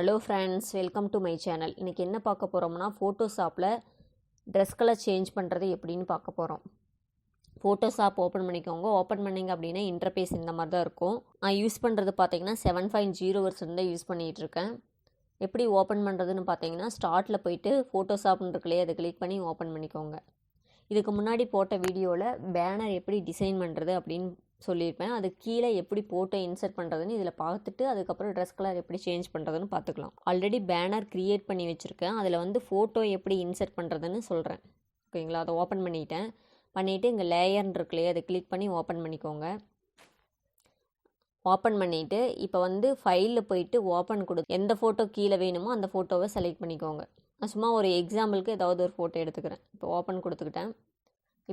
Hello friends, welcome to my channel. இன்றைக்கி என்ன பார்க்க போகிறோம்னா, ஃபோட்டோஷாப்பில் ட்ரெஸ் கலர் சேஞ்ச் பண்ணுறது எப்படின்னு பார்க்க போகிறோம். ஃபோட்டோஷாப் ஓப்பன் பண்ணிக்கோங்க. ஓப்பன் பண்ணிங்க அப்படின்னா இன்டர்பேஸ் இந்த மாதிரி தான் இருக்கும். நான் யூஸ் பண்ணுறது பார்த்தீங்கன்னா 7.0 வெர்ஷன் தான் யூஸ் பண்ணிகிட்ருக்கேன். எப்படி ஓப்பன் பண்ணுறதுன்னு பார்த்தீங்கன்னா, ஸ்டார்ட்டில் போயிட்டு ஃபோட்டோஷாப்னு இருக்குல்லையே, அதை கிளிக் பண்ணி ஓப்பன் பண்ணிக்கோங்க. இதுக்கு முன்னாடி போட்ட வீடியோவில் பேனர் எப்படி டிசைன் பண்ணுறது அப்படின்னு சொல்லியிருப்பேன். அது கீழே எப்படி ஃபோட்டோ இன்சர்ட் பண்ணுறதுன்னு இதில் பார்த்துட்டு அதுக்கப்புறம் ட்ரெஸ் கலர் எப்படி சேஞ்ச் பண்ணுறதுன்னு பார்த்துக்கலாம். ஆல்ரெடி பேனர் க்ரியேட் பண்ணி வச்சுருக்கேன். அதில் வந்து ஃபோட்டோ எப்படி இன்சர்ட் பண்ணுறதுன்னு சொல்கிறேன். ஓகேங்களா? அதை ஓப்பன் பண்ணிவிட்டு இங்கே லேயர்னு இருக்குல்லையே, அதை கிளிக் பண்ணி ஓப்பன் பண்ணிக்கோங்க. ஓப்பன் பண்ணிவிட்டு இப்போ வந்து ஃபைலில் போயிட்டு ஓப்பன் எந்த ஃபோட்டோ கீழே வேணுமோ அந்த ஃபோட்டோவை செலக்ட் பண்ணிக்கோங்க. நான் சும்மா ஒரு எக்ஸாம்பிளுக்கு ஏதாவது ஒரு ஃபோட்டோ எடுத்துக்கிறேன். இப்போ ஓப்பன் கொடுத்துக்கிட்டேன்.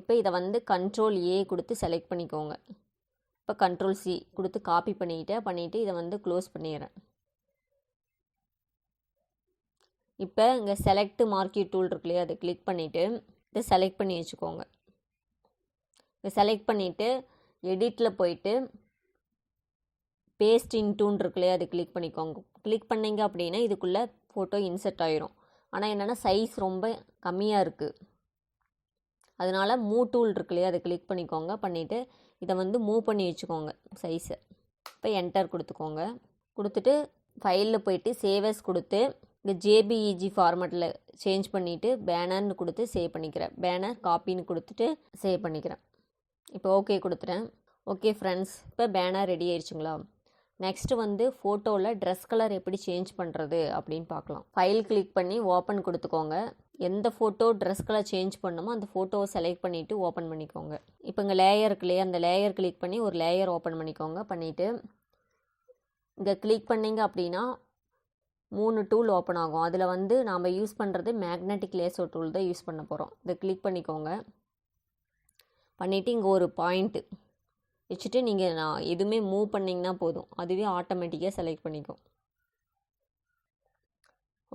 இப்போ இதை வந்து Ctrl+A கொடுத்து செலக்ட் பண்ணிக்கோங்க. இப்போ Ctrl+C கொடுத்து காப்பி பண்ணிவிட்டு இதை வந்து க்ளோஸ் பண்ணிடுறேன். இப்போ இங்கே செலக்ட் மார்க்யூ டூல் இருக்குல்லையே, அதை கிளிக் பண்ணிவிட்டு இதை செலக்ட் பண்ணி வச்சுக்கோங்க. இதை செலக்ட் பண்ணிவிட்டு எடிட்டில் போயிட்டு பேஸ்ட் இன்டூன்னு இருக்குல்லையே, அதை கிளிக் பண்ணிக்கோங்க. கிளிக் பண்ணிங்க அப்படின்னா இதுக்குள்ளே ஃபோட்டோ இன்சர்ட் ஆயிரும். ஆனால் என்னென்னா சைஸ் ரொம்ப கம்மியாக இருக்குது. அதனால் மூவ் டூல் இருக்குல்லையே, அதை கிளிக் பண்ணிக்கோங்க. பண்ணிவிட்டு இதை வந்து மூவ் பண்ணி வச்சுக்கோங்க சைஸை. இப்போ என்டர் கொடுத்துக்கோங்க. கொடுத்துட்டு ஃபைலில் போயிட்டு சேவஸ் கொடுத்து இந்த ஜேபிஇஜி ஃபார்மேட்டில் சேஞ்ச் பண்ணிவிட்டு பேனர்னு கொடுத்து சேவ் பண்ணிக்கிறேன். பேனர் காப்பின்னு கொடுத்துட்டு சேவ் பண்ணிக்கிறேன். இப்போ ஓகே கொடுத்துறேன். ஓகே ஃப்ரெண்ட்ஸ், இப்போ பேனர் ரெடி ஆயிடுச்சுங்களா? நெக்ஸ்ட்டு வந்து ஃபோட்டோவில் ட்ரெஸ் கலர் எப்படி சேஞ்ச் பண்ணுறது அப்படின்னு பார்க்கலாம். ஃபைல் கிளிக் பண்ணி ஓப்பன் கொடுத்துக்கோங்க. எந்த ஃபோட்டோ ட்ரெஸ் கலர் சேஞ்ச் பண்ணுமோ அந்த ஃபோட்டோவை செலக்ட் பண்ணிவிட்டு ஓப்பன் பண்ணிக்கோங்க. இப்போ இங்கே லேயர் இருக்குல்லையே, அந்த லேயர் கிளிக் பண்ணி ஒரு லேயர் ஓப்பன் பண்ணிக்கோங்க. பண்ணிவிட்டு இங்கே கிளிக் பண்ணிங்க அப்படின்னா 3 டூல் ஓப்பன் ஆகும். அதில் வந்து நாம் யூஸ் பண்ணுறது மேக்னெட்டிக் லேசோ டூல் தான் யூஸ் பண்ண போகிறோம். இதை கிளிக் பண்ணிக்கோங்க. பண்ணிவிட்டு இங்கே ஒரு பாயிண்ட்டு வச்சுட்டு நீங்கள் எதுவுமே மூவ் பண்ணிங்கன்னா போதும், அதுவே ஆட்டோமேட்டிக்காக செலக்ட் பண்ணிக்கும்.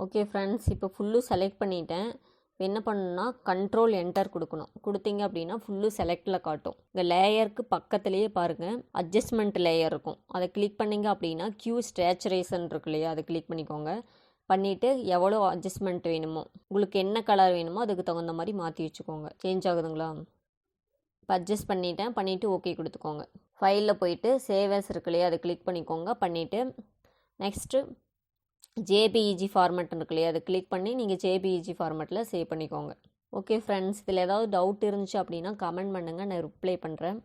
ஓகே ஃப்ரெண்ட்ஸ், இப்போ ஃபுல்லும் செலக்ட் பண்ணிட்டேன். இப்போ என்ன பண்ணணும்னா Ctrl+Enter கொடுக்கணும். கொடுத்தீங்க அப்படின்னா ஃபுல்லு செலக்டில் காட்டும். இந்த லேயருக்கு பக்கத்துலேயே பாருங்கள் அட்ஜஸ்ட்மெண்ட் லேயர் இருக்கும். அதை கிளிக் பண்ணிங்க அப்படின்னா ஸ்டேச்சுரேஷன் இருக்கு இல்லையா, அதை கிளிக் பண்ணிக்கோங்க. பண்ணிவிட்டு எவ்வளோ அட்ஜஸ்ட்மெண்ட் வேணுமோ, உங்களுக்கு என்ன கலர் வேணுமோ அதுக்கு தகுந்த மாதிரி மாற்றி வச்சுக்கோங்க. சேஞ்ச் ஆகுதுங்களா? இப்போ அட்ஜஸ்ட் பண்ணிவிட்டு ஓகே கொடுத்துக்கோங்க. ஃபைலில் போயிட்டு சேவஸ் இருக்கு இல்லையா, அதை கிளிக் பண்ணிக்கோங்க. பண்ணிவிட்டு நெக்ஸ்ட்டு ஜேபிஇஜி ஃபார்மேட் இருக்கு இல்லையா, அதை கிளிக் பண்ணி நீங்கள் ஜேபிஇஜி ஃபார்மேட்டில் சேவ் பண்ணிக்கோங்க. ஓகே ஃப்ரெண்ட்ஸ், இதில் ஏதாவது டவுட் இருந்துச்சு அப்படின்னா கமெண்ட் பண்ணுங்கள், நான் ரிப்ளை பண்ணுறேன்.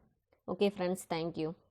Okay friends, thank you.